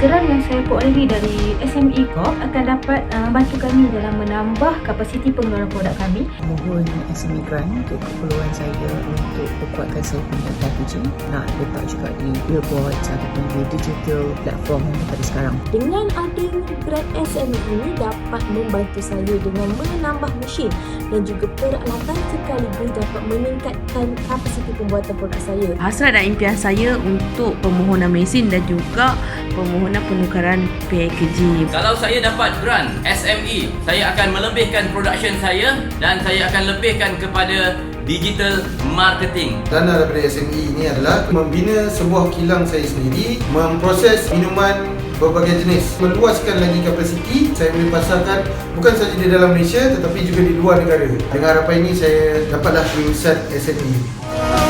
Geran yang saya perolehi dari SME Corp akan dapat bantu kami dalam menambah kapasiti pengeluaran produk kami. Mohon SME Grant untuk keperluan saya untuk perkuatkan saya punya packaging. Nak letak juga di billboard ataupun di digital platform yang pada sekarang. Dengan adanya grant SME ini dapat membantu saya dengan menambah mesin dan juga peralatan sekaligus dapat meningkatkan kapasiti pembuatan produk saya. Hasrat dan impian saya untuk permohonan mesin dan juga permohonan penukaran packaging. Kalau saya dapat grant SME, saya akan melebihkan production saya dan saya akan lebihkan kepada digital marketing. Dana daripada SME ini adalah membina sebuah kilang saya sendiri, memproses minuman berbagai jenis, meluaskan lagi kapasiti saya boleh pasarkan bukan saja di dalam Malaysia tetapi juga di luar negara. Dengan harapan ini saya dapatlah lulusan SME.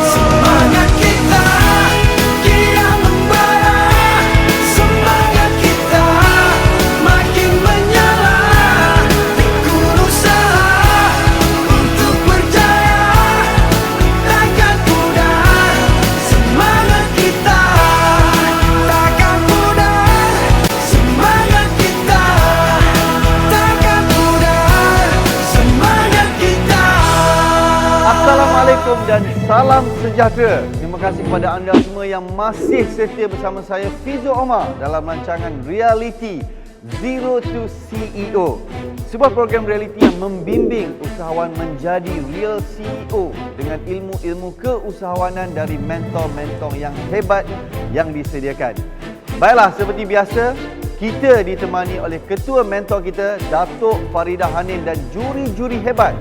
Semangat kita kian membara, semangat kita makin menyala, tekun usaha untuk berjaya takkan pudar. Semangat kita takkan pudar, semangat kita takkan pudar, semangat kita. Assalamualaikum dan salam sejahtera. Terima kasih kepada anda semua yang masih setia bersama saya Fizo Omar dalam rancangan Reality Zero to CEO. Sebuah program reality yang membimbing usahawan menjadi real CEO dengan ilmu-ilmu keusahawanan dari mentor-mentor yang hebat yang disediakan. Baiklah, seperti biasa, kita ditemani oleh ketua mentor kita, Datuk Faridah Hanin, dan juri-juri hebat,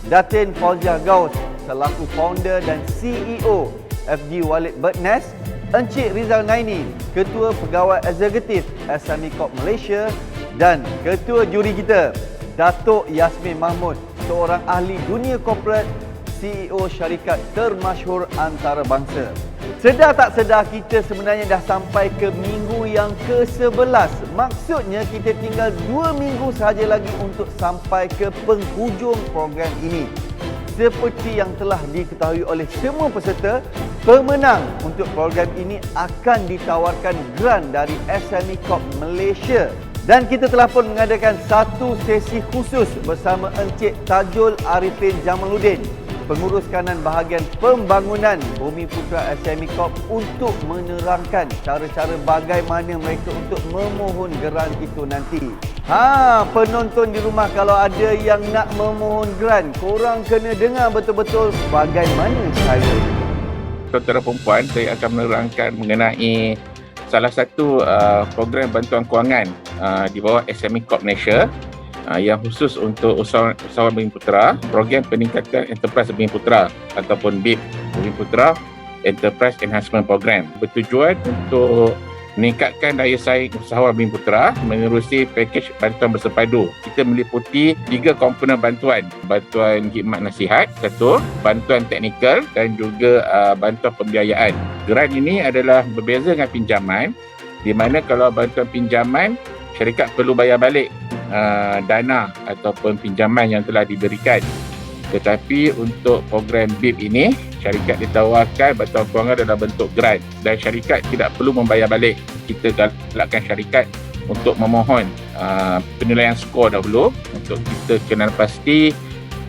Datin Fauziah Gaus selaku founder dan CEO FG Wallet Birdnest, Encik Rizal Naini, Ketua Pegawai Eksekutif SME Corp Malaysia, dan Ketua Juri kita, Datuk Yasmin Mahmud, seorang ahli dunia korporat, CEO syarikat termasyhur antarabangsa. Sedar tak sedar kita sebenarnya dah sampai ke minggu yang ke-11. Maksudnya kita tinggal 2 minggu sahaja lagi untuk sampai ke penghujung program ini. Seperti yang telah diketahui oleh semua peserta, pemenang untuk program ini akan ditawarkan grant dari SME Corp Malaysia. Dan kita telah pun mengadakan satu sesi khusus bersama Encik Tajul Arifin Jamaluddin, pengurus kanan bahagian pembangunan Bumi Putra SME Corp, untuk menerangkan cara-cara bagaimana mereka untuk memohon grant itu nanti. Penonton di rumah, kalau ada yang nak memohon grant, korang kena dengar betul-betul bagaimana cara. Tuan-tuan perempuan, saya akan menerangkan mengenai salah satu program bantuan kewangan di bawah SME Corp Malaysia yang khusus untuk usahawan Bumi Putra, program peningkatan enterprise Bumi Putra ataupun BIP Bumi Putra Enterprise Enhancement Program, bertujuan untuk meningkatkan daya saing usahawan Bumi Putra menerusi pakej bantuan bersepadu. Kita meliputi 3 komponen bantuan. Bantuan khidmat nasihat, satu, bantuan teknikal dan juga bantuan pembiayaan. Grant ini adalah berbeza dengan pinjaman, di mana kalau bantuan pinjaman, syarikat perlu bayar balik dana ataupun pinjaman yang telah diberikan. Tetapi untuk program BIP ini, syarikat ditawarkan bantuan kewangan dalam bentuk grant dan syarikat tidak perlu membayar balik. Kita galakkan syarikat untuk memohon penilaian skor dahulu untuk kita kenal pasti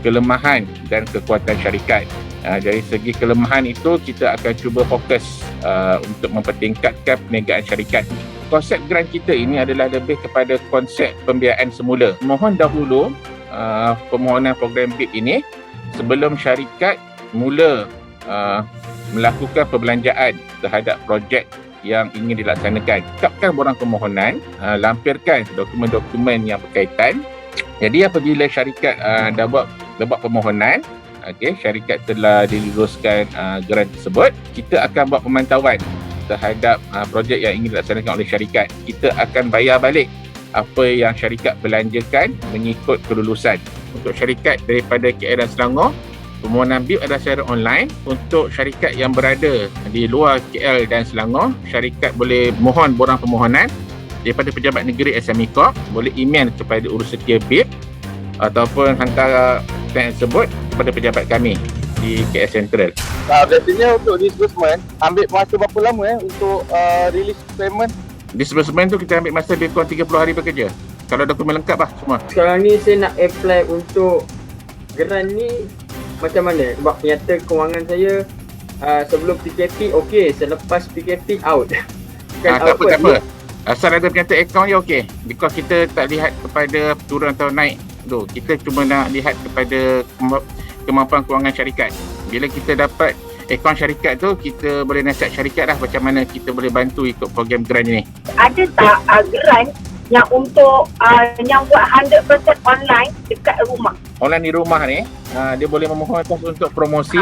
kelemahan dan kekuatan syarikat. Dari segi kelemahan itu, kita akan cuba fokus untuk mempertingkatkan perniagaan syarikat. Konsep grant kita ini adalah lebih kepada konsep pembiayaan semula. Mohon dahulu permohonan program BIP ini sebelum syarikat mula melakukan perbelanjaan terhadap projek yang ingin dilaksanakan. Tetapkan borang permohonan, lampirkan dokumen-dokumen yang berkaitan. Jadi apabila syarikat dah buat permohonan, syarikat telah diluluskan grant tersebut, kita akan buat pemantauan terhadap projek yang ingin dilaksanakan oleh syarikat. Kita akan bayar balik apa yang syarikat belanjakan mengikut kelulusan. Untuk syarikat daripada KL dan Selangor, permohonan BIP adalah secara online. Untuk syarikat yang berada di luar KL dan Selangor, syarikat boleh mohon borang permohonan daripada pejabat negeri SME Corp, boleh email kepada Urusetia BIP ataupun hantar teks tersebut kepada pejabat kami di KL Central. Biasanya untuk disbursement ambil masa berapa lama untuk release payment? Di sebelum tu kita ambil masa lebih kurang 30 hari bekerja. Kalau dokumen lengkap lah semua. Sekarang ni saya nak apply untuk grant ni macam mana? Sebab nyata kewangan saya sebelum PKP okey, selepas PKP out. Tak apa. Asal ada penyata akaun je okey. Because kita tak lihat kepada turun atau naik tu. Kita cuma nak lihat kepada kemampuan kewangan syarikat. Bila kita dapat akaun syarikat tu, kita boleh nasihat syarikat lah macam mana kita boleh bantu ikut program grant ni. Ada tak grant yang untuk yang buat 100% online dekat rumah? Online di rumah ni, dia boleh memohon kos untuk promosi,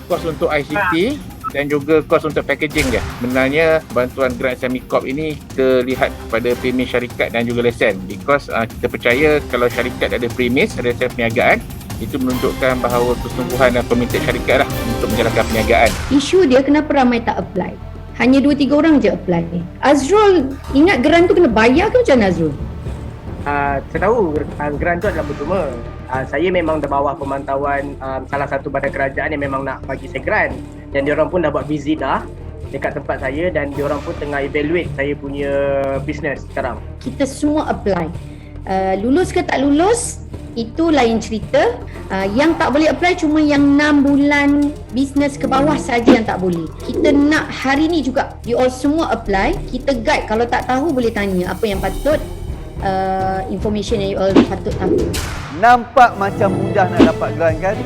kos untuk ICT dan juga kos untuk packaging je. Sebenarnya bantuan grant SME Corp ini kita lihat pada premis syarikat dan juga lesen. Because kita percaya kalau syarikat ada premis, ada lesen perniagaan, itu menunjukkan bahawa pertumbuhan dan komited syarikat lah untuk menjalankan perniagaan. Isu dia kenapa ramai tak apply? Hanya 2-3 orang je apply ni. Azrul, ingat grant tu kena bayar ke macam mana Azrul? Saya tahu grant tu adalah percuma. Saya memang di bawah pemantauan salah satu badan kerajaan yang memang nak bagi saya grant. Dan diorang pun dah buat visit dah dekat tempat saya dan diorang pun tengah evaluate saya punya business sekarang. Kita semua apply. Lulus ke tak lulus, itu lain cerita. Yang tak boleh apply cuma yang 6 bulan bisnes ke bawah saja yang tak boleh. Kita nak hari ni juga you all semua apply. Kita guide, kalau tak tahu boleh tanya apa yang patut, information yang you all patut tahu. Nampak macam mudah nak dapat grant kan?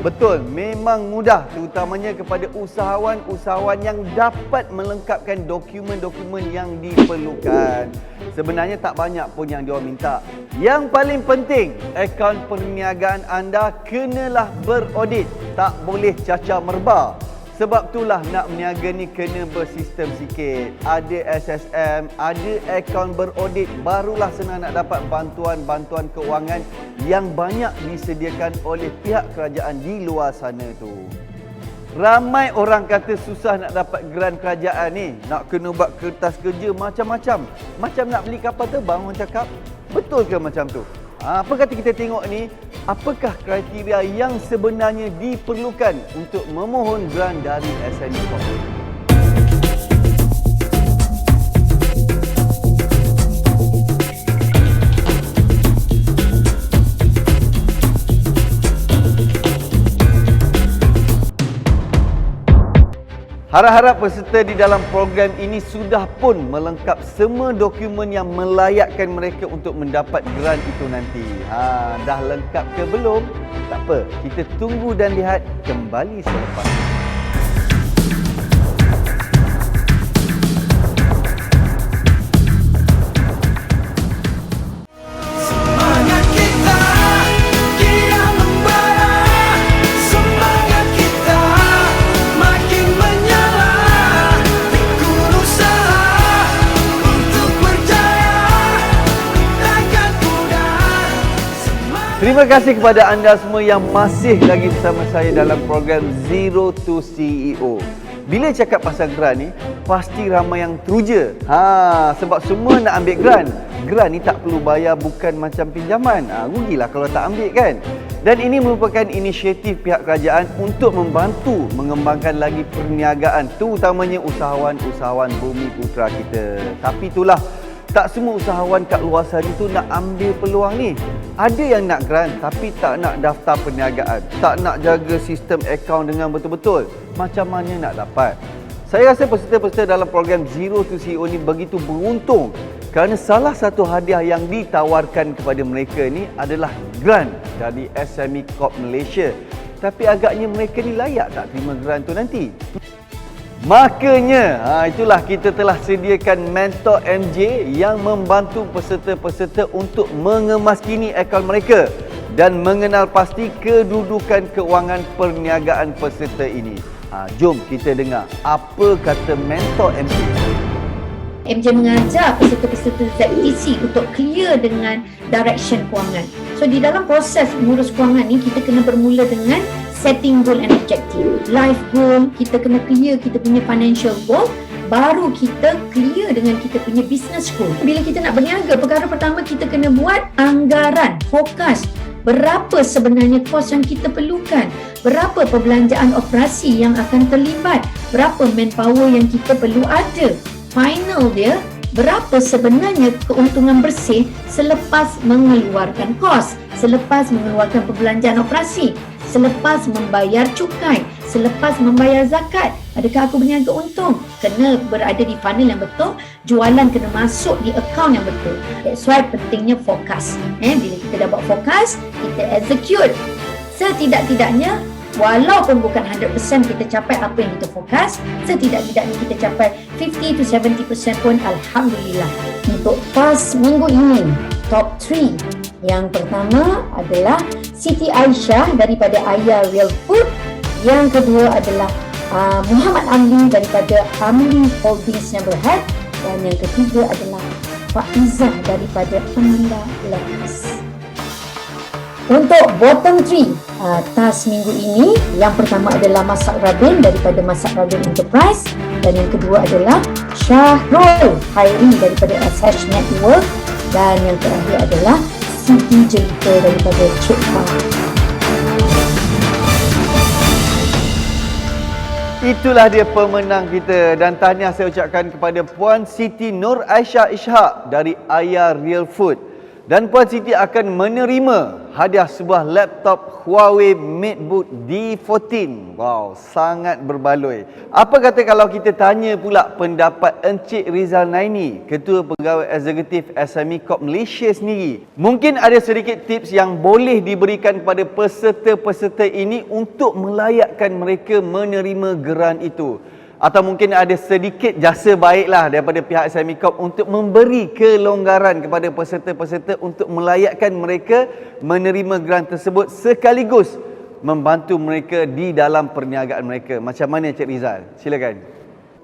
Betul, memang mudah, terutamanya kepada usahawan-usahawan yang dapat melengkapkan dokumen-dokumen yang diperlukan. Sebenarnya tak banyak pun yang diorang minta. Yang paling penting, akaun perniagaan anda kenalah beraudit, tak boleh cacah merbah. Sebab itulah nak berniaga ni kena bersistem sikit. Ada SSM, ada akaun beraudit, barulah senang nak dapat bantuan-bantuan keuangan yang banyak disediakan oleh pihak kerajaan di luar sana tu. Ramai orang kata susah nak dapat grant kerajaan ni. Nak kena buat kertas kerja macam-macam. Macam nak beli kapal terbang orang cakap. Betul ke macam tu? Apa kata kita tengok ni, apakah kriteria yang sebenarnya diperlukan untuk memohon grant dari SME Corp? Harap-harap peserta di dalam program ini sudah pun melengkap semua dokumen yang melayakkan mereka untuk mendapat grant itu nanti. Dah lengkap ke belum? Tak apa, kita tunggu dan lihat kembali selepas. Terima kasih kepada anda semua yang masih lagi bersama saya dalam program Zero to CEO. Bila cakap pasal grant ni, pasti ramai yang teruja. Sebab semua nak ambil grant. Grant ni tak perlu bayar, bukan macam pinjaman. Rugilah kalau tak ambil kan. Dan ini merupakan inisiatif pihak kerajaan untuk membantu mengembangkan lagi perniagaan, terutamanya usahawan-usahawan bumi putera kita. Tapi itulah, tak semua usahawan kat luar sana tu nak ambil peluang ni. Ada yang nak grant tapi tak nak daftar perniagaan, tak nak jaga sistem akaun dengan betul-betul. Macam mana nak dapat? Saya rasa peserta-peserta dalam program Zero to CEO ni begitu beruntung kerana salah satu hadiah yang ditawarkan kepada mereka ni adalah grant dari SME Corp Malaysia. Tapi agaknya mereka ni layak tak terima grant tu nanti? Makanya, itulah kita telah sediakan Mentor MJ yang membantu peserta-peserta untuk mengemaskini akaun mereka dan mengenal pasti kedudukan keuangan perniagaan peserta ini. Jom kita dengar apa kata Mentor MJ. MJ mengajar peserta-peserta ZTC untuk clear dengan direction kewangan. So di dalam proses mengurus kewangan ni, kita kena bermula dengan setting goal and objective. Life goal, kita kena clear kita punya financial goal, baru kita clear dengan kita punya business goal. Bila kita nak berniaga, perkara pertama kita kena buat anggaran, fokus. Berapa sebenarnya kos yang kita perlukan? Berapa perbelanjaan operasi yang akan terlibat? Berapa manpower yang kita perlu ada? final dia berapa sebenarnya keuntungan bersih selepas mengeluarkan kos, selepas mengeluarkan perbelanjaan operasi, selepas membayar cukai, selepas membayar zakat. Adakah aku berniaga untung? Kena berada di funnel yang betul, jualan kena masuk di akaun yang betul. That's why pentingnya fokus. Bila kita dah buat fokus, kita execute. Setidak-tidaknya, walaupun bukan 100% kita capai apa yang kita fokus, setidak-tidaknya kita capai 50 to 70% pun Alhamdulillah. Untuk PAS minggu ini, top 3. Yang pertama adalah Siti Aisyah daripada Ayah Real Food. Yang kedua adalah Muhammad Amli daripada Amli Holdings Neighborhood. Dan yang ketiga adalah Faizah daripada Amanda Lekas. Untuk bottom 3 task minggu ini, yang pertama adalah Masak Rabin daripada Masak Rabin Enterprise, dan yang kedua adalah Syahrul Khairi daripada SH Network, dan yang terakhir adalah Siti Jelita daripada Cipta. Itulah dia pemenang kita, dan tahniah saya ucapkan kepada Puan Siti Nur Aisyah Ishak dari Ayah Real Food. Dan Puan Siti akan menerima hadiah sebuah laptop Huawei MateBook D14. Wow, sangat berbaloi. Apa kata kalau kita tanya pula pendapat Encik Rizal Naini, Ketua Pegawai Eksekutif SME Corp Malaysia sendiri. Mungkin ada sedikit tips yang boleh diberikan kepada peserta-peserta ini untuk melayakkan mereka menerima geran itu. Atau mungkin ada sedikit jasa baiklah daripada pihak SME Corp untuk memberi kelonggaran kepada peserta-peserta untuk melayakkan mereka menerima grant tersebut sekaligus membantu mereka di dalam perniagaan mereka. Macam mana Cik Rizal? Silakan.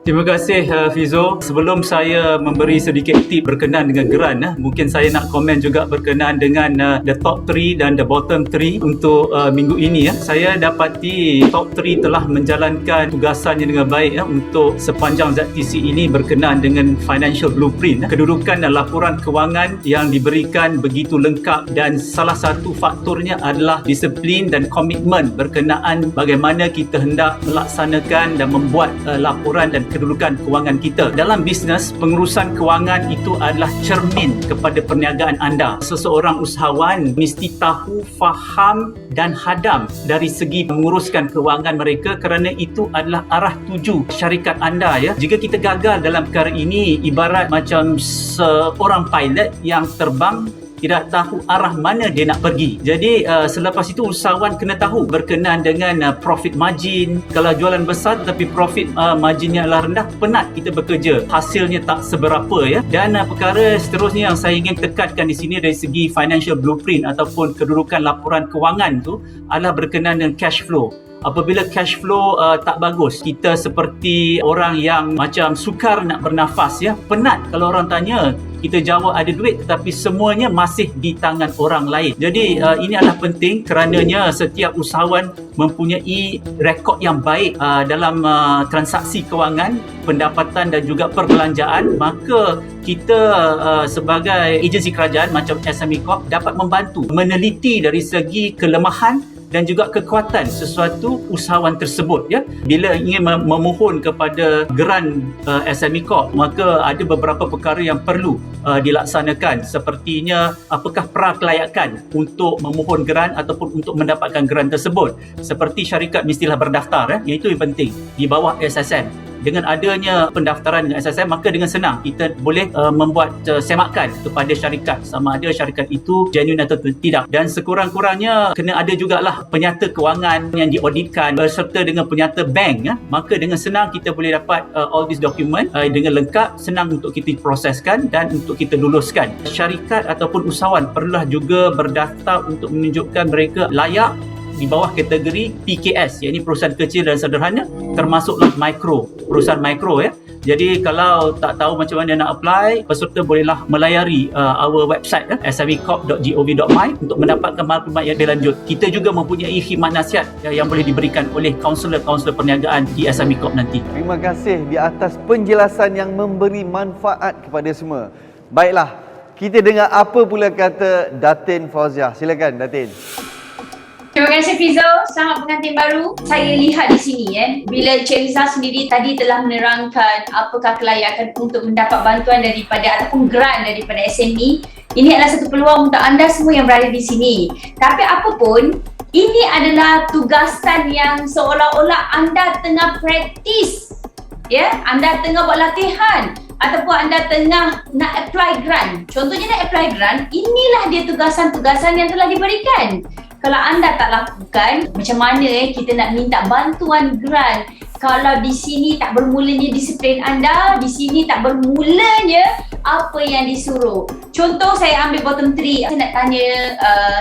Terima kasih Fizo. Sebelum saya memberi sedikit tip berkenaan dengan geran, mungkin saya nak komen juga berkenaan dengan the top 3 dan the bottom 3 untuk minggu ini. Saya dapati top 3 telah menjalankan tugasannya dengan baik untuk sepanjang ZTC ini berkenaan dengan financial blueprint. Kedudukan dan laporan kewangan yang diberikan begitu lengkap, dan salah satu faktornya adalah disiplin dan komitmen berkenaan bagaimana kita hendak melaksanakan dan membuat laporan dan kedudukan kewangan kita. Dalam bisnes, pengurusan kewangan itu adalah cermin kepada perniagaan anda. Seseorang usahawan mesti tahu, faham dan hadam dari segi menguruskan kewangan mereka, kerana itu adalah arah tuju syarikat anda. Jika kita gagal dalam perkara ini, ibarat macam seorang pilot yang terbang tidak tahu arah mana dia nak pergi. Jadi selepas itu usahawan kena tahu berkenaan dengan profit margin. Kalau jualan besar tetapi profit marginnya adalah rendah, penat kita bekerja, hasilnya tak seberapa. Dan perkara seterusnya yang saya ingin tekankan di sini dari segi financial blueprint ataupun kedudukan laporan kewangan tu adalah berkenaan dengan cash flow. Apabila cash flow tak bagus, kita seperti orang yang macam sukar nak bernafas, penat. Kalau orang tanya, kita jawab ada duit tetapi semuanya masih di tangan orang lain. Jadi ini adalah penting, kerananya setiap usahawan mempunyai rekod yang baik dalam transaksi kewangan, pendapatan dan juga perbelanjaan. Maka kita sebagai agensi kerajaan macam SME Corp dapat membantu meneliti dari segi kelemahan dan juga kekuatan sesuatu usahawan tersebut. Bila ingin memohon kepada geran SME Corp, maka ada beberapa perkara yang perlu dilaksanakan, sepertinya apakah prakelayakan untuk memohon geran ataupun untuk mendapatkan geran tersebut. Seperti syarikat mestilah berdaftar, iaitu yang penting di bawah SSM. Dengan adanya pendaftaran dengan SSM, maka dengan senang kita boleh membuat semakan kepada syarikat sama ada syarikat itu genuine atau tidak. Dan sekurang-kurangnya kena ada jugalah penyata kewangan yang diauditkan berserta dengan penyata bank. Maka dengan senang kita boleh dapat all these document dengan lengkap, senang untuk kita proseskan dan untuk kita luluskan. Syarikat ataupun usahawan perlulah juga berdaftar untuk menunjukkan mereka layak di bawah kategori PKS, iaitu perusahaan kecil dan sederhana, termasuklah mikro, perusahaan mikro. Jadi kalau tak tahu macam mana nak apply, peserta bolehlah melayari our website smecorp.gov.my untuk mendapatkan maklumat yang lebih lanjut. Kita juga mempunyai khidmat nasihat yang boleh diberikan oleh kaunselor-kaunselor perniagaan di SME Corp nanti. Terima kasih di atas penjelasan yang memberi manfaat kepada semua. Baiklah, kita dengar apa pula kata Datin Fauziah. Silakan Datin. Terima kasih Fizo, selamat pengantin baru. Saya lihat di sini bila Cik Rizal sendiri tadi telah menerangkan apakah kelayakan untuk mendapat bantuan daripada ataupun grant daripada SME. Ini adalah satu peluang untuk anda semua yang berada di sini. Tapi apapun, ini adalah tugasan yang seolah-olah anda tengah praktis. Anda tengah buat latihan ataupun anda tengah nak apply grant. Contohnya nak apply grant, inilah dia tugasan-tugasan yang telah diberikan. Kalau anda tak lakukan, macam mana kita nak minta bantuan grant kalau di sini tak bermulanya disiplin anda, di sini tak bermulanya apa yang disuruh. Contoh saya ambil bottom 3, saya nak tanya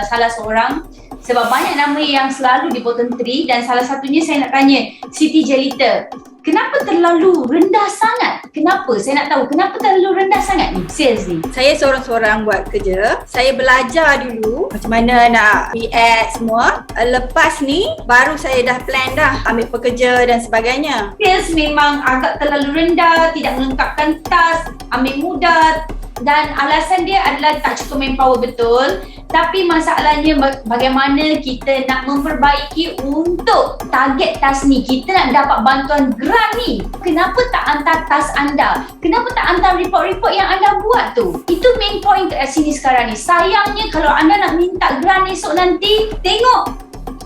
salah seorang sebab banyak nama yang selalu di bottom 3 dan salah satunya saya nak tanya Siti Jelita. Kenapa terlalu rendah sangat? Kenapa? Saya nak tahu kenapa terlalu rendah sangat ni sales ni. Saya seorang-seorang buat kerja. Saya belajar dulu macam mana nak react semua. Lepas ni baru saya dah plan dah ambil pekerja dan sebagainya. Sales memang agak terlalu rendah, tidak melengkapkan task, ambil mudah dan alasan dia adalah tak cukup manpower betul. Tapi masalahnya bagaimana kita nak memperbaiki untuk target task ni. Kita nak dapat bantuan grant ni. Kenapa tak hantar task anda? Kenapa tak hantar report-report yang anda buat tu? Itu main point kat sini sekarang ni. Sayangnya kalau anda nak minta grant esok nanti, tengok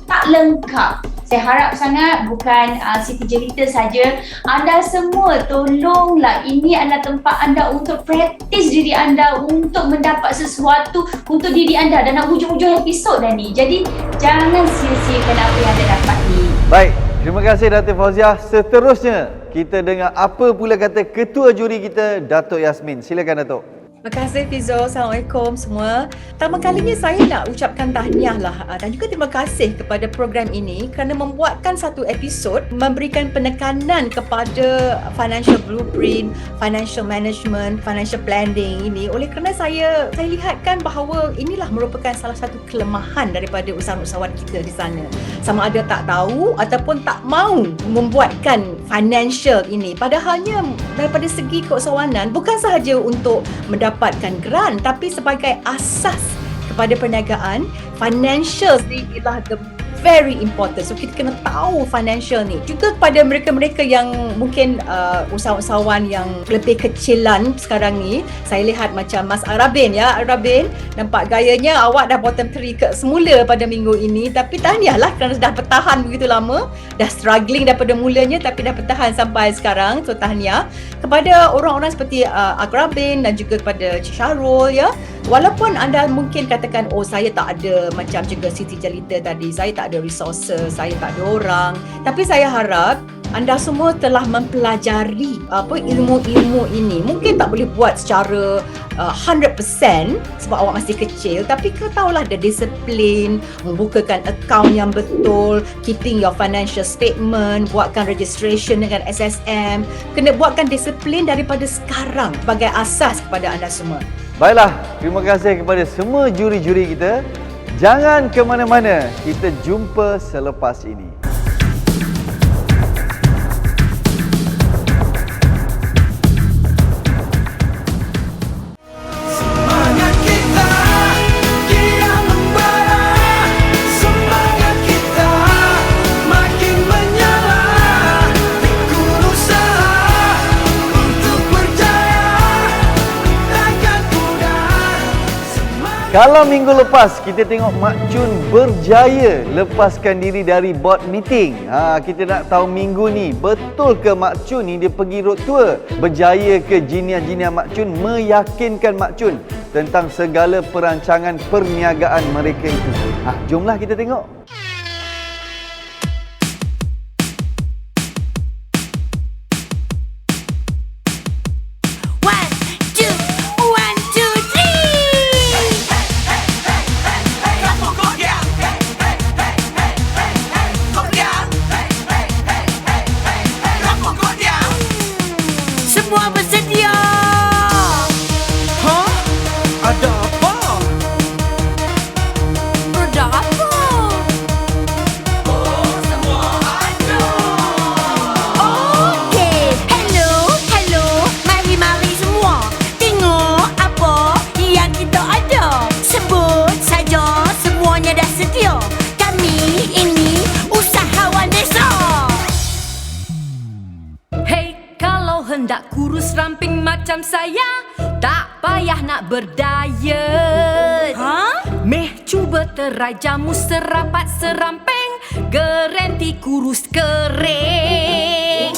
tak lengkap. Saya harap sangat bukan Siti Jelita saja, anda semua tolonglah, ini adalah tempat anda untuk praktis diri anda untuk mendapat sesuatu untuk diri anda dan nak hujung-hujung episod dah ni. Jadi jangan sia-siakan apa yang anda dapat ni. Baik, terima kasih Datuk Fauziah. Seterusnya kita dengar apa pula kata Ketua Juri kita, Datuk Yasmin. Silakan Datuk. Terima kasih Fizo. Assalamualaikum semua. Pertama kalinya saya nak ucapkan tahniah lah dan juga terima kasih kepada program ini kerana membuatkan satu episod memberikan penekanan kepada financial blueprint, financial management, financial planning ini oleh kerana saya lihatkan bahawa inilah merupakan salah satu kelemahan daripada usahawan-usahawan kita di sana. Sama ada tak tahu ataupun tak mahu membuatkan financial ini. Padahalnya daripada segi keusahawanan bukan sahaja untuk mendapatkan grant tapi sebagai asas kepada perniagaan, financial ni ialah the very important. So kita kena tahu financial ni. Juga kepada mereka-mereka yang mungkin usahawan-usahawan yang lebih kecilan sekarang ni, saya lihat macam Mas Arabin Arabin, nampak gayanya awak dah bottom 3 ke semula pada minggu ini, tapi tahniahlah kerana dah bertahan begitu lama, dah struggling daripada mulanya tapi dah bertahan sampai sekarang. So tahniah kepada orang-orang seperti Arabin dan juga kepada Cik Syarul Walaupun anda mungkin katakan, oh saya tak ada macam juga Siti Jelita tadi, saya tak ada resources, saya tak ada orang. Tapi saya harap anda semua telah mempelajari ilmu-ilmu ini. Mungkin tak boleh buat secara 100% sebab awak masih kecil, tapi kau tahulah the disiplin, membukakan akaun yang betul, keeping your financial statement, buatkan registration dengan SSM. Kena buatkan disiplin daripada sekarang sebagai asas kepada anda semua. Baiklah, terima kasih kepada semua juri-juri kita. Jangan ke mana-mana, kita jumpa selepas ini. Kalau minggu lepas kita tengok Mak Chun berjaya lepaskan diri dari board meeting. Kita nak tahu minggu ni betul ke Mak Chun ni dia pergi road tour? Berjaya ke jiniah-jiniah Mak Chun meyakinkan Mak Chun tentang segala perancangan perniagaan mereka itu? Jomlah kita tengok. program saya, tak payah nak berdaya. Meh cuba terai jamu serapat seramping, garanti kurus kering.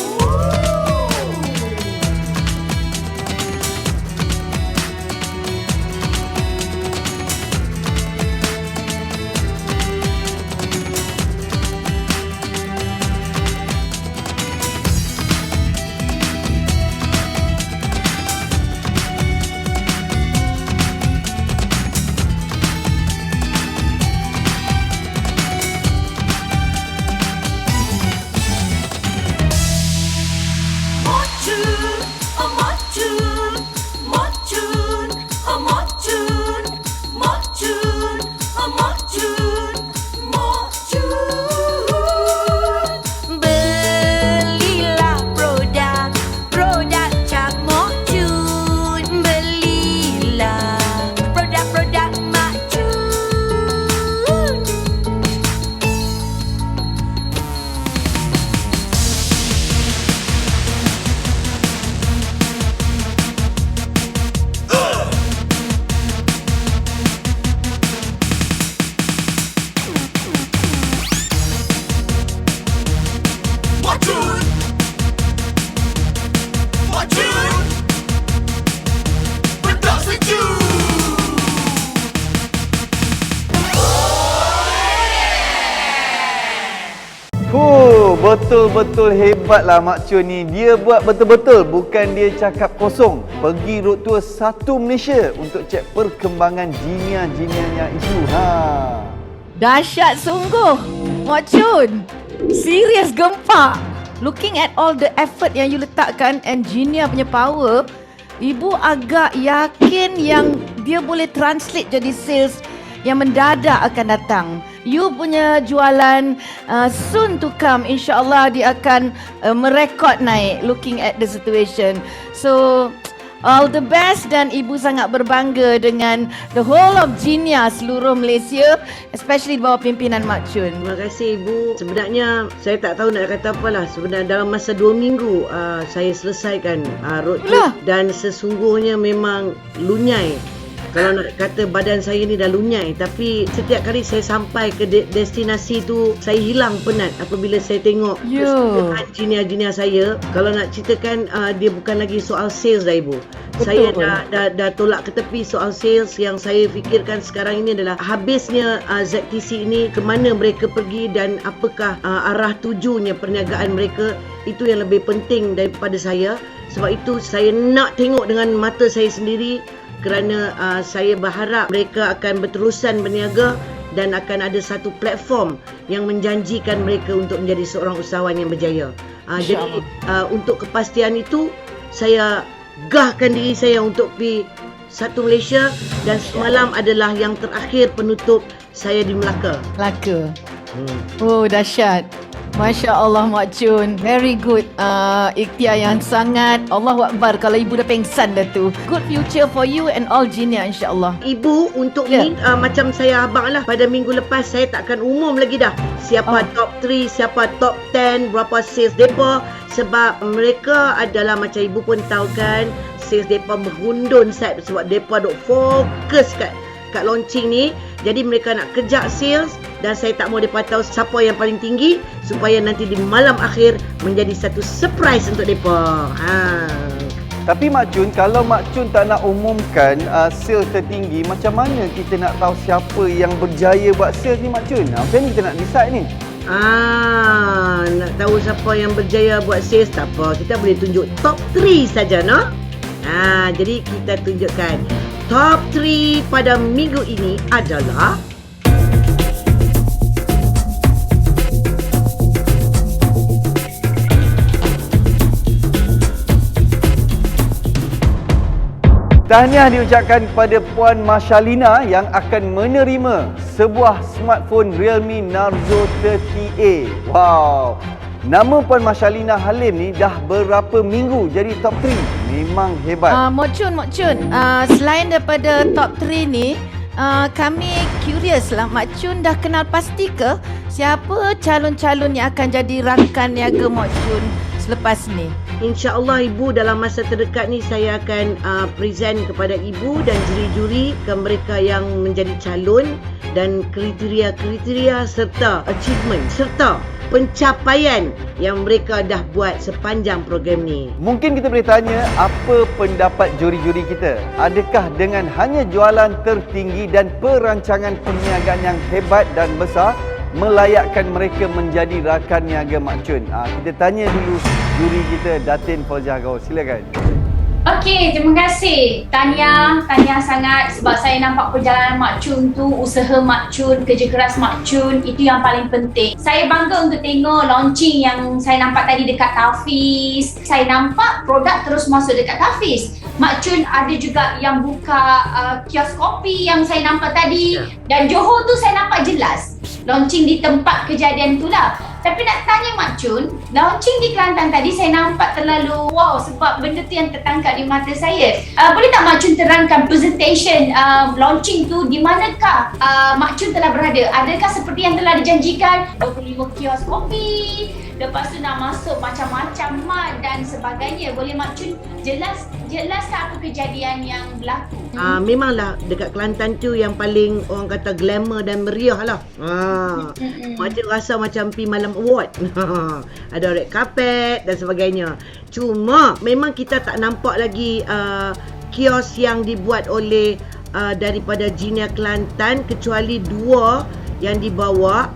Betul-betul hebatlah Mak Chun ni. Dia buat betul-betul, bukan dia cakap kosong. Pergi road tour satu Malaysia untuk cek perkembangan jinia-jinianya isu. Dahsyat sungguh, Mak Chun. Serius gempak. Looking at all the effort yang you letakkan, engineer punya power, Ibu agak yakin yang dia boleh translate jadi sales yang mendadak akan datang. You punya jualan soon to come, insyaAllah dia akan merekod naik looking at the situation. So all the best, dan Ibu sangat berbangga dengan the whole of Jinia seluruh Malaysia, especially di bawah pimpinan Mak Chun. Terima kasih Ibu. Sebenarnya saya tak tahu nak kata apalah. Sebenarnya dalam masa 2 minggu saya selesaikan road trip dan sesungguhnya memang lunyai. Kalau nak kata badan saya ni dah lunyai, tapi setiap kali saya sampai ke destinasi tu, saya hilang penat apabila saya tengok kesukaan jinia-jinia saya. Kalau nak ceritakan, dia bukan lagi soal sales dah Ibu. Saya dah tolak ke tepi soal sales. Yang saya fikirkan sekarang ini adalah habisnya ZTC ini, ke mana mereka pergi dan apakah arah tujunya perniagaan mereka. Itu yang lebih penting daripada saya. Sebab itu saya nak tengok dengan mata saya sendiri, kerana saya berharap mereka akan berterusan berniaga dan akan ada satu platform yang menjanjikan mereka untuk menjadi seorang usahawan yang berjaya. Jadi untuk kepastian itu, saya gahkan diri saya untuk pergi satu Malaysia, dan semalam adalah yang terakhir penutup saya di Melaka. Oh, dahsyat. Masya Allah Mak Chun, very good. Ikhtiar yang sangat, Allahu Akbar kalau Ibu dah pengsan dah tu. Good future for you and all Jinia insyaAllah. Ibu untuk ni macam saya abang lah, pada minggu lepas saya takkan umum lagi dah siapa top 3, siapa top 10, berapa sales depa. Sebab mereka adalah, macam Ibu pun tahu kan, sales depa bergundun sebab depa duk fokus kat launching ni. Jadi mereka nak kejar sales, dan saya tak mau mereka tahu siapa yang paling tinggi, supaya nanti di malam akhir menjadi satu surprise untuk mereka. Tapi Mak Chun, kalau Mak Chun tak nak umumkan sales tertinggi, macam mana kita nak tahu siapa yang berjaya buat sales ni Mak Chun? Macam ni kita nak decide ni? Nak tahu siapa yang berjaya buat sales, tak apa. Kita boleh tunjuk top 3 saja, no? Jadi kita tunjukkan top 3 pada minggu ini adalah tahniah diucapkan kepada Puan Mashalina yang akan menerima sebuah smartphone Realme Narzo 30A. Wow! Nama Puan Mashalina Halim ni dah berapa minggu jadi top 3. Memang hebat. Mak Chun, selain daripada top 3 ni, kami curious lah, Mak Chun dah kenal pasti ke siapa calon-calon yang akan jadi rakan niaga Mak Chun selepas ni? InsyaAllah Ibu dalam masa terdekat ni saya akan present kepada Ibu dan juri-juri ke mereka yang menjadi calon dan kriteria-kriteria serta achievement serta pencapaian yang mereka dah buat sepanjang program ni. Mungkin kita boleh tanya apa pendapat juri-juri kita. Adakah dengan hanya jualan tertinggi dan perancangan perniagaan yang hebat dan besar melayakkan mereka menjadi rakan niaga Mak Chun? Kita tanya dulu juri kita, Datin Fauziah Gaus. Silakan. Okey, terima kasih. Tahniah sangat sebab saya nampak perjalanan Mak Chun tu, usaha Mak Chun, kerja keras Mak Chun, itu yang paling penting. Saya bangga untuk tengok launching yang saya nampak tadi dekat Tafiz. Saya nampak produk terus masuk dekat Tafiz. Mak Chun ada juga yang buka kios kopi yang saya nampak tadi. Dan Johor tu saya nampak jelas launching di tempat kejadian tu lah. Tapi nak tanya Mak Chun, launching di Kelantan tadi saya nampak terlalu wow sebab benda tu yang tertangkap di mata saya. Boleh tak Mak Chun terangkan presentation launching tu di manakah Mak Chun telah berada? Adakah seperti yang telah dijanjikan 25 kios kopi, lepas tu nak masuk macam-macam mat dan sebagainya? Boleh Mak Chun jelaskan apa kejadian yang berlaku? Memanglah dekat Kelantan tu yang paling orang kata glamour dan meriah lah. Macam rasa macam pergi malam award. Ada red carpet dan sebagainya. Cuma memang kita tak nampak lagi kios yang dibuat oleh daripada Jinia Kelantan kecuali 2 yang dibawa.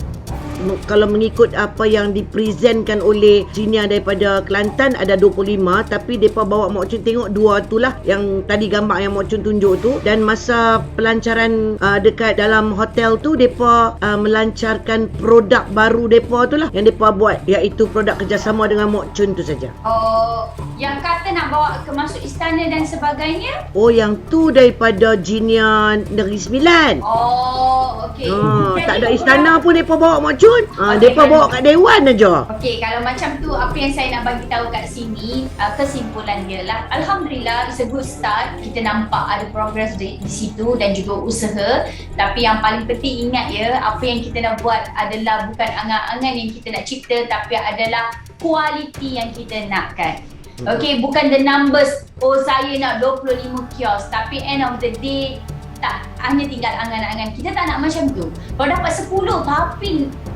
Kalau mengikut apa yang dipresentkan oleh Jinia daripada Kelantan ada 25, tapi mereka bawa Mak Chun tengok 2 tu lah yang tadi gambar yang Mak Chun tunjuk tu. Dan masa pelancaran dekat dalam hotel tu mereka melancarkan produk baru mereka tu lah yang mereka buat, iaitu produk kerjasama dengan Mak Chun tu saja. Oh, yang kata nak bawa ke masuk istana dan sebagainya? Oh, yang tu daripada Jinia Negeri Sembilan. Oh, okey. Tak ada istana pun mereka bawa Mak Chun. Mereka bawa kat Dewan aja. Okey, kalau macam tu apa yang saya nak bagi tahu kat sini, kesimpulan dia lah. Alhamdulillah, it's a good start. Kita nampak ada progress di situ dan juga usaha. Tapi yang paling penting ingat ya, apa yang kita nak buat adalah bukan angan-angan yang kita nak cipta, tapi adalah kualiti yang kita nakkan. Okey, bukan the numbers. Oh, saya nak 25 kios, tapi end of the day tak, hanya tinggal angan-angan. Kita tak nak macam tu. Kalau dapat 10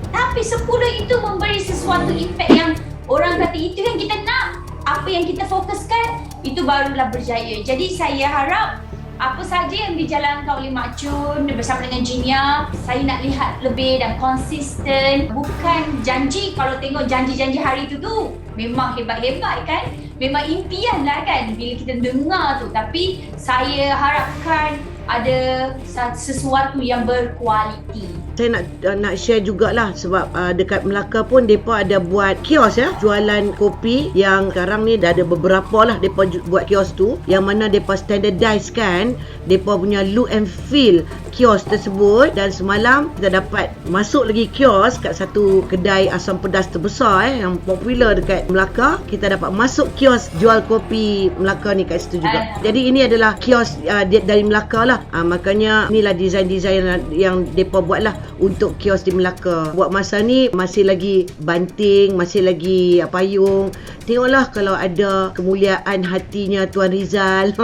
tapi 10 itu memberi sesuatu impact yang orang kata itu yang kita nak. Apa yang kita fokuskan, itu barulah berjaya. Jadi saya harap apa saja yang dijalankan oleh Mak Chun bersama dengan Jinia, saya nak lihat lebih dan konsisten. Bukan janji, kalau tengok janji-janji hari itu tu memang hebat-hebat kan, memang impian lah kan bila kita dengar tu. Tapi saya harapkan ada sesuatu yang berkualiti. Saya nak share jugalah sebab dekat Melaka pun mereka ada buat kios ya, jualan kopi yang sekarang ni dah ada beberapa lah mereka buat kios tu, yang mana mereka standardize kan mereka punya look and feel kios tersebut. Dan semalam kita dapat masuk lagi kios kat satu kedai asam pedas terbesar yang popular dekat Melaka. Kita dapat masuk kios jual kopi Melaka ni kat situ juga. Jadi ini adalah kios dari Melaka lah. Makanya inilah design-design yang mereka buat lah untuk kios di Melaka. Buat masa ni masih lagi banting, masih lagi payung. Tengoklah kalau ada kemuliaan hatinya Tuan Rizal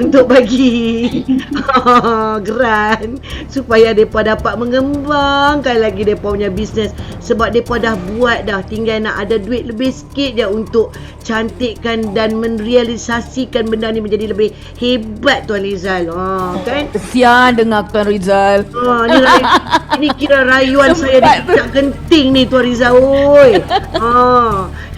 untuk bagi geran supaya mereka dapat mengembangkan lagi mereka punya bisnes. Sebab mereka dah buat dah, tinggal nak ada duit lebih sikit je untuk cantikkan dan merealisasikan benda ni menjadi lebih hebat Tuan Rizal. Kan? Kesian dengar Tuan Rizal. Ini kira rayuan saya tak genting ni Tuan Rizal. Oi.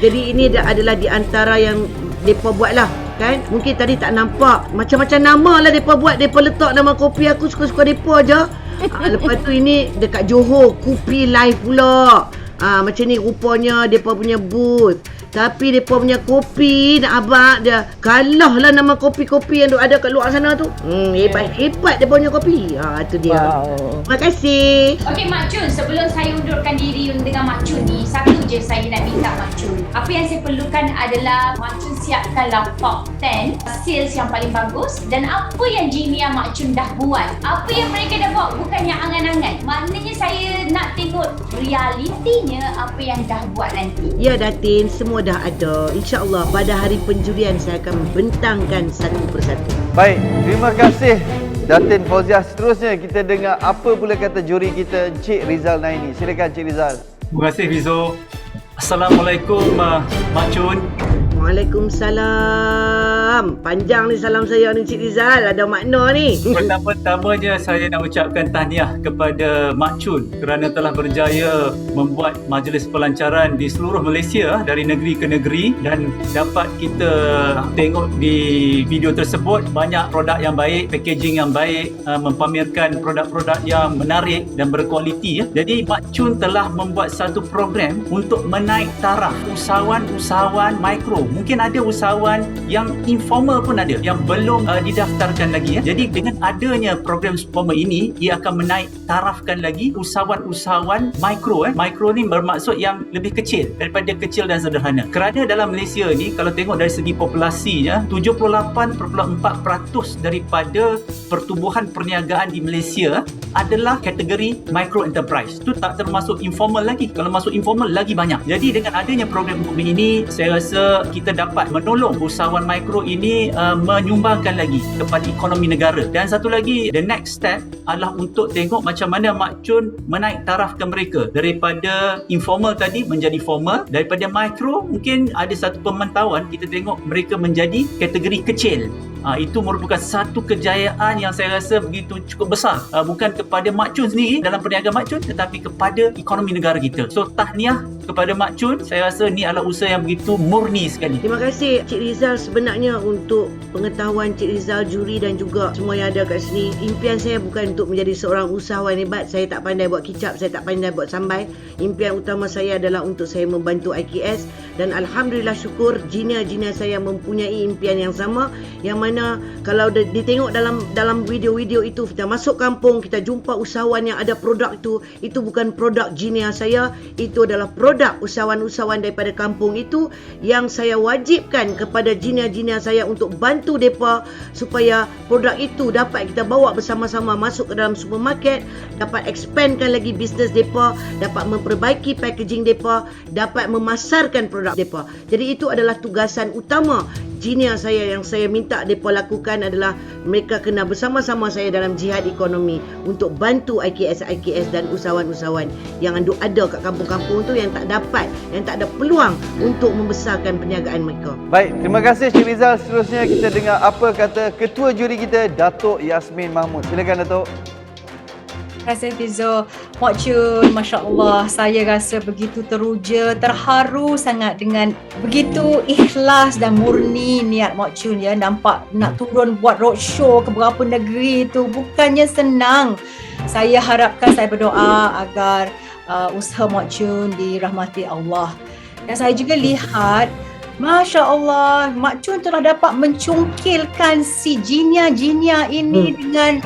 Jadi ini adalah di antara yang mereka buat lah kan. Mungkin tadi tak nampak, macam-macam nama lah mereka buat. Mereka letak nama kopi aku suka-suka mereka je. Lepas tu ini dekat Johor, Kopi Live pula. Macam ni rupanya mereka punya booth. Tapi mereka punya kopi nak abang dia kalah lah nama kopi-kopi yang ada kat luar sana tu. Hebat-hebat dia punya kopi. Itu dia. Terima kasih. Okey Mak Chun, sebelum saya undurkan diri dengan Mak Chun ni, satu je saya nak minta Mak Chun. Apa yang saya perlukan adalah Mak Chun siapkanlah top 10 sales yang paling bagus. Dan apa yang Jinia Mak Chun dah buat, apa yang mereka dah buat, bukan yang angan-angan. Maknanya saya nak tengok realitinya apa yang dah buat nanti? Ya Datin, semua dah ada. InsyaAllah pada hari penjurian saya akan membentangkan satu persatu. Baik, terima kasih Datin Fauziah. Seterusnya kita dengar apa pula kata juri kita, Encik Rizal Naini. Silakan Encik Rizal. Terima kasih Fizo. Assalamualaikum Mak Chun. Waalaikumsalam. Panjang ni salam saya ni Encik Rizal, ada makna ni. Pertama-tamanya saya nak ucapkan tahniah kepada Mak Chun kerana telah berjaya membuat majlis pelancaran di seluruh Malaysia dari negeri ke negeri, dan dapat kita tengok di video tersebut banyak produk yang baik, packaging yang baik, mempamerkan produk-produk yang menarik dan berkualiti. Jadi Mak Chun telah membuat satu program untuk menaik taraf usahawan-usahawan mikro. Mungkin ada usahawan yang informal pun ada yang belum didaftarkan lagi. Jadi dengan adanya program Supama ini, ia akan menaik tarafkan lagi usahawan-usahawan mikro. Mikro ni bermaksud yang lebih kecil daripada kecil dan sederhana. Kerana dalam Malaysia ni, kalau tengok dari segi populasinya, 78.4% daripada pertumbuhan perniagaan di Malaysia adalah kategori micro enterprise. Itu tak termasuk informal lagi. Kalau masuk informal lagi banyak. Jadi dengan adanya program ini, saya rasa kita dapat menolong usahawan mikro ini menyumbangkan lagi kepada ekonomi negara. Dan satu lagi, the next step adalah untuk tengok macam mana Mak Chun menaik tarafkan mereka daripada informal tadi menjadi formal, daripada mikro mungkin ada satu pemantauan kita tengok mereka menjadi kategori kecil. Itu merupakan satu kejayaan yang saya rasa begitu cukup besar, bukan kepada Mak Chun sendiri dalam perniagaan Mak Chun, tetapi kepada ekonomi negara kita. So tahniah kepada Mak Chun. Saya rasa ni adalah usaha yang begitu murni sekali. Terima kasih Cik Rizal. Sebenarnya untuk pengetahuan Cik Rizal, juri dan juga semua yang ada kat sini, impian saya bukan untuk menjadi seorang usahawan hebat. Saya tak pandai buat kicap, saya tak pandai buat sambal. Impian utama saya adalah untuk saya membantu IKS, dan alhamdulillah syukur jina-jina saya mempunyai impian yang sama, yang mana kalau ditengok dalam video-video itu, kita masuk kampung, kita jumpa usahawan yang ada produk itu bukan produk jina saya, itu adalah produk usahawan-usahawan daripada kampung itu yang saya wajibkan kepada jina-jina saya untuk bantu mereka supaya produk itu dapat kita bawa bersama-sama masuk ke dalam supermarket, dapat expandkan lagi bisnes mereka, dapat memperbaiki packaging mereka, dapat memasarkan produk mereka. Jadi itu adalah tugasan utama jina saya. Yang saya minta mereka lakukan adalah mereka kena bersama-sama saya dalam jihad ekonomi untuk bantu IKS dan usahawan-usahawan yang ada kat kampung-kampung tu, yang tak dapat, yang tak ada peluang untuk membesarkan perniagaan mereka. Baik, terima kasih Cik Rizal. Seterusnya kita dengar apa kata Ketua Juri kita, Datuk Yasmin Mahmud. Silakan Datuk. Terima kasih Fizo. Mak Chun, Masya Allah, saya rasa begitu teruja, terharu sangat dengan begitu ikhlas dan murni niat Mak Chun ya. Nampak nak turun buat roadshow ke beberapa negeri itu bukannya senang. Saya harapkan, saya berdoa agar usaha Mak Chun dirahmati Allah. Dan saya juga lihat, Masya Allah, Mak Chun telah dapat mencungkilkan si jinia-jinia ini dengan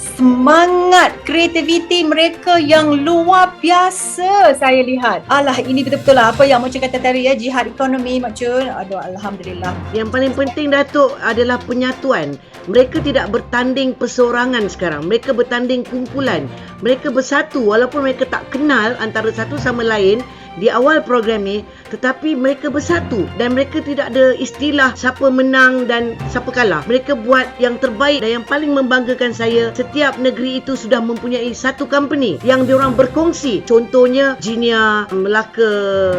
semangat kreativiti mereka yang luar biasa saya lihat. Alah, ini betul-betul lah apa yang Mak Chun kata tadi ya, jihad ekonomi Mak Chun. Aduh, alhamdulillah. Yang paling penting Datuk adalah penyatuan. Mereka tidak bertanding perseorangan sekarang. Mereka bertanding kumpulan. Mereka bersatu walaupun mereka tak kenal antara satu sama lain di awal program ni, tetapi mereka bersatu dan mereka tidak ada istilah siapa menang dan siapa kalah. Mereka buat yang terbaik, dan yang paling membanggakan saya, setiap negeri itu sudah mempunyai satu company yang diorang berkongsi. Contohnya Jinia Melaka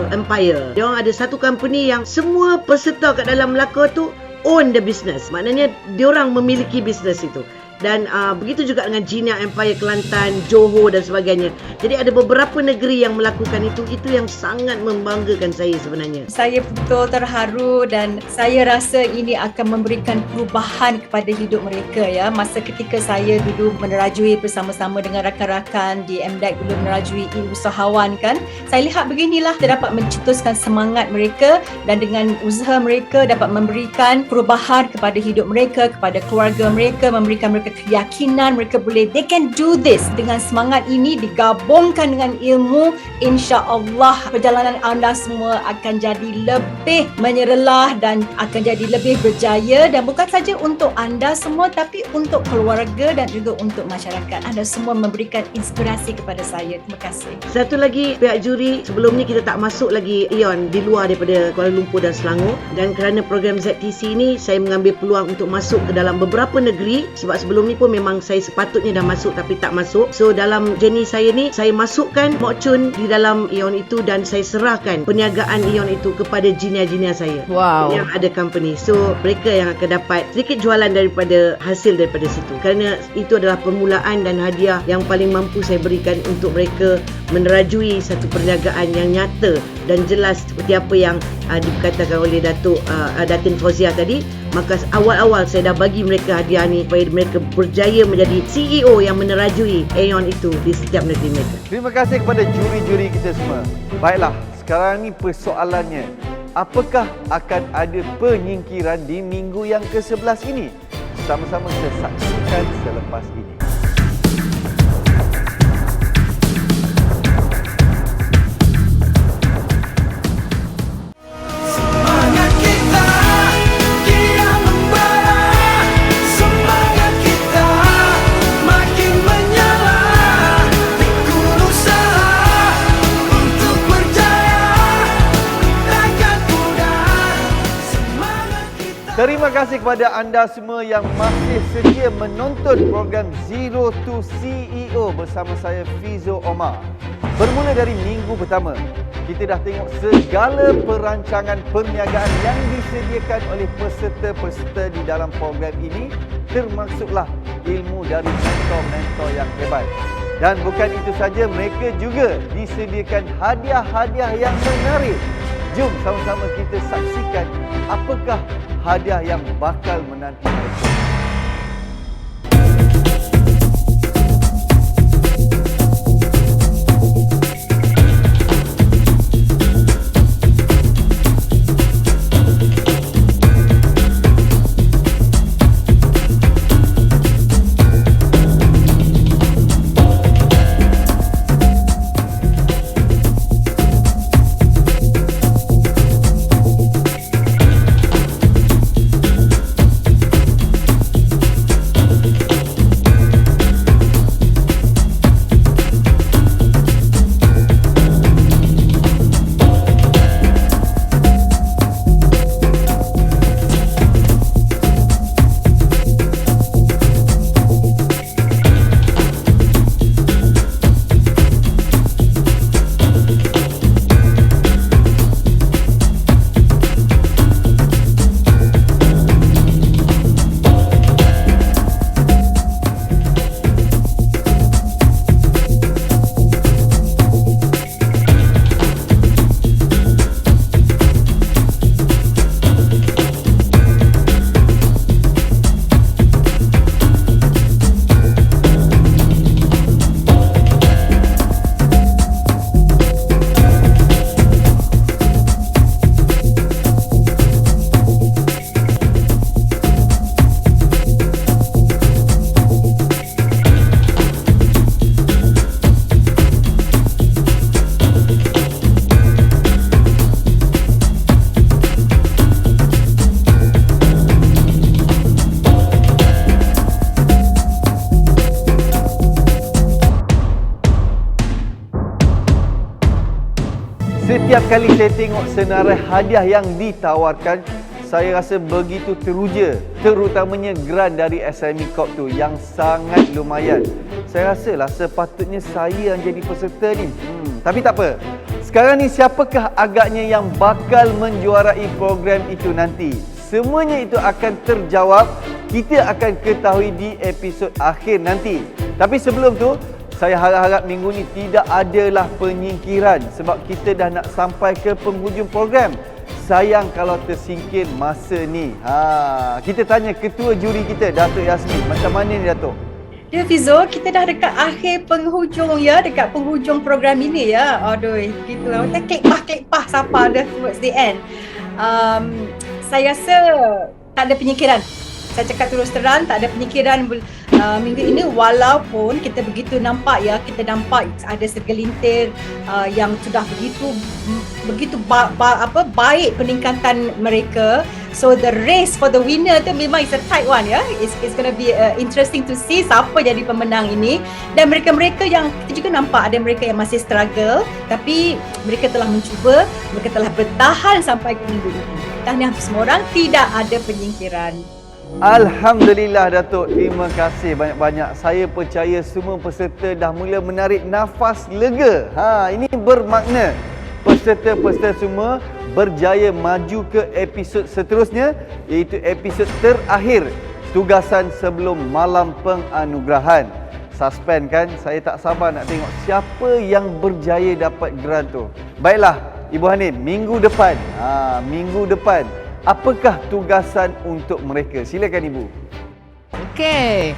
Empire. Diorang ada satu company yang semua peserta kat dalam Melaka tu own the business. Maknanya diorang memiliki bisnes itu. Dan begitu juga dengan Jinia Empire Kelantan, Johor dan sebagainya. Jadi ada beberapa negeri yang melakukan itu yang sangat membanggakan saya sebenarnya. Saya betul terharu dan saya rasa ini akan memberikan perubahan kepada hidup mereka ya. Masa ketika saya dulu menerajui bersama-sama dengan rakan-rakan di MDEC dulu menerajui usahawan kan, saya lihat beginilah, kita dapat mencetuskan semangat mereka dan dengan usaha mereka dapat memberikan perubahan kepada hidup mereka, kepada keluarga mereka, memberikan mereka keyakinan, mereka boleh, they can do this. Dengan semangat ini digabungkan dengan ilmu, insya-Allah perjalanan anda semua akan jadi lebih menyerlah dan akan jadi lebih berjaya, dan bukan saja untuk anda semua tapi untuk keluarga dan juga untuk masyarakat. Anda semua memberikan inspirasi kepada saya. Terima kasih. Satu lagi, pihak juri, sebelum ni kita tak masuk lagi Aeon di luar daripada Kuala Lumpur dan Selangor, dan kerana program ZTC ni saya mengambil peluang untuk masuk ke dalam beberapa negeri, sebab sebelum ni pun memang saya sepatutnya dah masuk tapi tak masuk. So dalam journey saya ni, saya masukkan Mok Chun di dalam Aeon itu dan saya serahkan perniagaan Aeon itu kepada jiniah-jiniah saya yang ada company. So mereka yang akan dapat sedikit jualan daripada hasil daripada situ, kerana itu adalah permulaan dan hadiah yang paling mampu saya berikan untuk mereka menerajui satu perniagaan yang nyata dan jelas seperti apa yang dikatakan oleh Datin Fauzia tadi. Maka awal-awal saya dah bagi mereka hadiah ni supaya mereka berjaya menjadi CEO yang menerajui Aeon itu di setiap negeri mereka. Terima kasih kepada juri-juri kita semua. Baiklah, sekarang ni persoalannya, apakah akan ada penyingkiran di minggu yang ke-11 ini? Sama-sama kita saksikan selepas ini. Terima kasih kepada anda semua yang masih setia menonton program Zero to CEO bersama saya Fizo Omar. Bermula dari minggu pertama, kita dah tengok segala perancangan perniagaan yang disediakan oleh peserta-peserta di dalam program ini, termasuklah ilmu dari mentor-mentor yang hebat. Dan bukan itu saja, mereka juga disediakan hadiah-hadiah yang menarik. Jom sama-sama kita saksikan apakah hadiah yang bakal menanti mereka. Setiap kali saya tengok senarai hadiah yang ditawarkan, saya rasa begitu teruja, terutamanya grant dari SME Corp tu yang sangat lumayan. Saya rasalah sepatutnya saya yang jadi peserta ni. Tapi tak apa. Sekarang ni siapakah agaknya yang bakal menjuarai program itu nanti? Semuanya itu akan terjawab, kita akan ketahui di episod akhir nanti. Tapi sebelum tu, saya harap-harap minggu ni tidak adalah penyingkiran sebab kita dah nak sampai ke penghujung program. Sayang kalau tersingkir masa ni. Kita tanya ketua juri kita, Datuk Yasmin. Macam mana ni, Datuk? Ya Fizo, kita dah dekat akhir penghujung ya, dekat penghujung program ini ya. Aduh, gitu lah. Kita klik-pah sapa dah towards the end. Saya rasa tak ada penyingkiran. Saya cakap terus terang, tak ada penyingkiran minggu ini, walaupun kita begitu nampak ya, kita nampak ada segelintir yang sudah begitu baik peningkatan mereka. So the race for the winner tu memang is a tight one ya. It's going to be interesting to see siapa jadi pemenang ini. Dan mereka-mereka yang kita juga nampak ada mereka yang masih struggle, tapi mereka telah mencuba, mereka telah bertahan sampai ke minggu ini. Tahniah semua orang, tidak ada penyingkiran. Alhamdulillah Datuk, terima kasih banyak-banyak. Saya percaya semua peserta dah mula menarik nafas lega. Ini bermakna peserta-peserta semua berjaya maju ke episod seterusnya, iaitu episod terakhir tugasan sebelum malam penganugerahan. Suspend kan? Saya tak sabar nak tengok siapa yang berjaya dapat geran tu. Baiklah, Ibu Hanin, minggu depan, apakah tugasan untuk mereka? Silakan Ibu. Okey.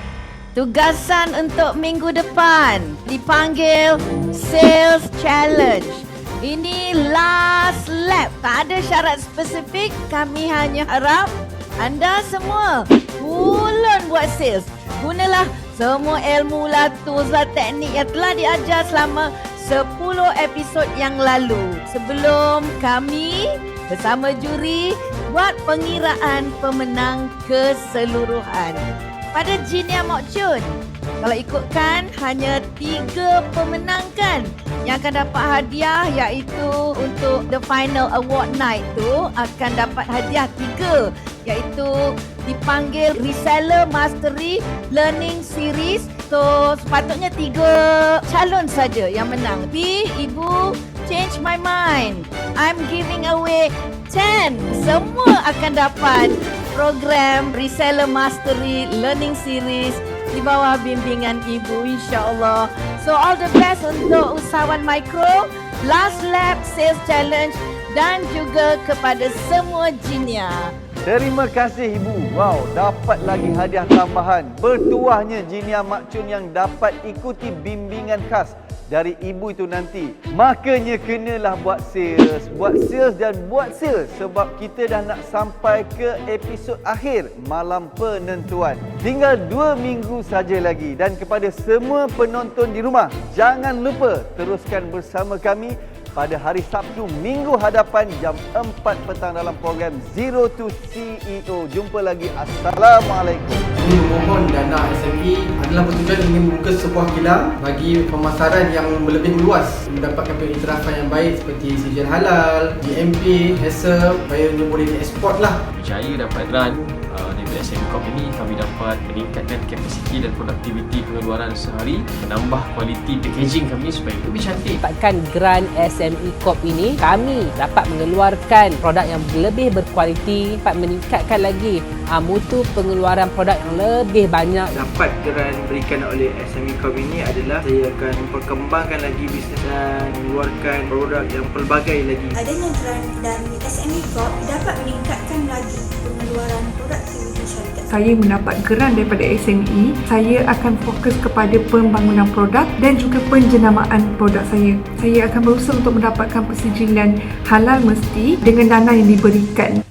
Tugasan untuk minggu depan dipanggil Sales Challenge. Ini last lap. Tak ada syarat spesifik. Kami hanya harap anda semua bulan buat sales. Gunalah semua ilmu, tools, teknik yang telah diajar selama 10 episod yang lalu. Sebelum kami bersama juri buat pengiraan pemenang keseluruhan. Pada Jinia Mok Chun, kalau ikutkan hanya 3 pemenang kan yang akan dapat hadiah, iaitu untuk the final award night tu akan dapat hadiah 3, iaitu dipanggil Reseller Mastery Learning Series. So sepatutnya 3 calon saja yang menang. Tapi Ibu change my mind. I'm giving away 10. Semua akan dapat program Reseller Mastery Learning Series di bawah bimbingan Ibu, insyaAllah. So all the best untuk usahawan mikro, last lap sales challenge dan juga kepada semua Jinia. Terima kasih Ibu. Wow, dapat lagi hadiah tambahan. Bertuahnya Jinia Mak Chun yang dapat ikuti bimbingan khas dari Ibu itu nanti. Makanya kenalah buat sales dan buat sales, sebab kita dah nak sampai ke episod akhir malam penentuan. Tinggal 2 minggu saja lagi, dan kepada semua penonton di rumah, jangan lupa teruskan bersama kami pada hari Sabtu minggu hadapan jam 4 petang dalam program Zero to CEO. Jumpa lagi. Assalamualaikum. Ini memohon dana SME adalah bertujuan ingin membuka sebuah kilang bagi pemasaran yang lebih meluas, mendapatkan pengiktirafan yang baik seperti sijil halal, GMP, HACCP, supaya boleh dieksport lah. Berjaya dapat grant daripada SME Corp ini, kami dapat meningkatkan kapasiti dan produktiviti pengeluaran sehari, menambah kualiti packaging kami supaya lebih cantik. Dapatkan grant SME Corp ini, kami dapat mengeluarkan produk yang lebih berkualiti, dapat meningkatkan lagi mutu pengeluaran produk yang lebih banyak. Dapat grant berikan oleh SME Corp ini adalah saya akan perkembangkan lagi bisnes dan mengeluarkan produk yang pelbagai lagi. Adanya grant dari SME Corp dapat meningkatkan lagi pengeluaran produktiviti syarikat. Saya mendapat grant daripada SME, saya akan fokus kepada pembangunan produk dan juga penjenamaan produk saya. Saya akan berusaha untuk mendapatkan persijilan halal mesti dengan dana yang diberikan.